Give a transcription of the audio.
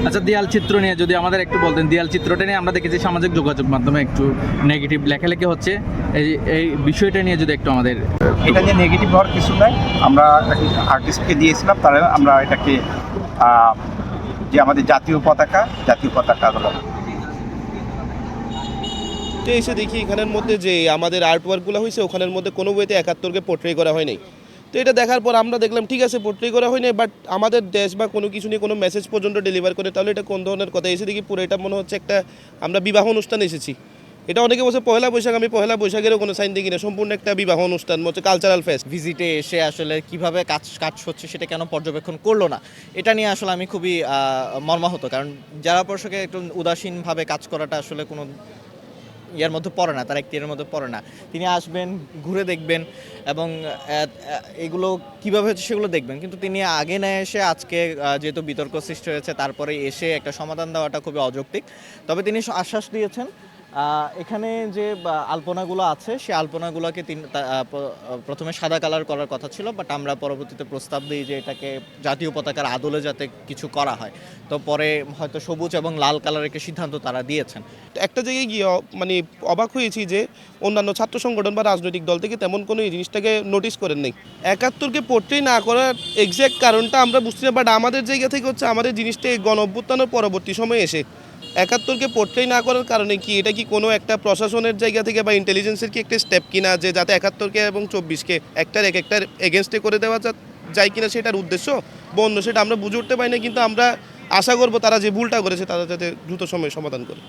আচ্ছা, দেয়াল চিত্র নিয়ে যদি আমাদের একটু বলতেন, দেয়াল চিত্রটা নিয়ে আমরা দেখেছি সামাজিক যোগাযোগ মাধ্যমে একটু নেগেটিভ লেখালেখি হচ্ছে, এই এই বিষয়টা নিয়ে যদি একটু আমাদের। এটা নিয়ে নেগেটিভ হওয়ার কিছু নাই। আমরা আর্টিস্টকে দিয়েছিলাম, তারা আমরা এটাকে যে আমাদের জাতীয় পতাকা হলো। তো এসে দেখি এখানের মধ্যে যে আমাদের আর্ট ওয়ার্কগুলো হয়েছে ওখানের মধ্যে কোনো বইতে 71কে পোর্ট্রে করা হয় নাই। তো এটা দেখার পর আমরা দেখলাম ঠিক আছে পোর্ট্রে করা হয় নাই, বাট আমাদের দেশ বা কোনো কিছু নিয়ে কোনো মেসেজ পর্যন্ত ডেলিভার করে, তাহলে এটা কোন ধরনের কথা? এসে দেখি পুরো এটা মনে হচ্ছে একটা আমরা বিবাহ অনুষ্ঠানে এসেছি। এটা অনেকে বলছে পয়লা বৈশাখ, আমি পয়লা বৈশাখেরও কোনো সাইন দেখি না, সম্পূর্ণ একটা বিবাহ অনুষ্ঠান, হচ্ছে কালচারাল ফেস্ট। ভিজিটে এসে আসলে কিভাবে কাজ হচ্ছে সেটা কেন পর্যবেক্ষণ করলো না, এটা নিয়ে আসলে আমি খুবই মর্মাহত। কারণ যারা পর্যটকে একটু উদাসীনভাবে কাজ করাটা আসলে কোনো ইয়ার মধ্যে পড়ে না, তার এখতিয়ারের মধ্যে পড়ে না। তিনি আসবেন, ঘুরে দেখবেন এবং এগুলো কীভাবে হচ্ছে সেগুলো দেখবেন, কিন্তু তিনি আগে না এসে আজকে যেহেতু বিতর্ক সৃষ্টি হয়েছে তারপরে এসে একটা সমাধান দেওয়াটা খুবই অযৌক্তিক। তবে তিনি আশ্বাস দিয়েছেন এখানে যে আলপনাগুলো আছে সেই আলপনাগুলোকে প্রথমে সাদা কালার করার কথা ছিল, বাট আমরা পরবর্তীতে প্রস্তাব দিই যে এটাকে জাতীয় পতাকার আদলে যাতে কিছু করা হয়। তো পরে হয়তো সবুজ এবং লাল কালারের একটা সিদ্ধান্ত তারা দিয়েছেন। একটা জায়গায় গিয়ে মানে অবাক হয়েছি যে অন্যান্য ছাত্র সংগঠন বা রাজনৈতিক দল থেকে তেমন কোনো এই জিনিসটাকে নোটিস করেন নাই। 71কে পোর্ট্রে না করার এক্স্যাক্ট কারণটা আমরা বুঝছি না, বাট আমাদের জায়গা থেকে হচ্ছে আমাদের জিনিসটা এই গণ অভ্যুত্থানের পরবর্তী সময়ে এসে 71কে পোর্ট্রে না করার কারণে কি এটা কি কোনো একটা প্রশাসনের জায়গা থেকে বা ইন্টেলিজেন্সের কি একটা স্টেপ কিনা যে যাতে 71কে এবং 24কে একটার এগেনস্টে করে দেওয়া যায় কিনা সেটার উদ্দেশ্য বন্ধ, সেটা আমরা বুঝে উঠতে পারি না। কিন্তু আমরা আশা করবো তারা যে ভুলটা করেছে তারা যাতে দ্রুত সময়ে সমাধান করে।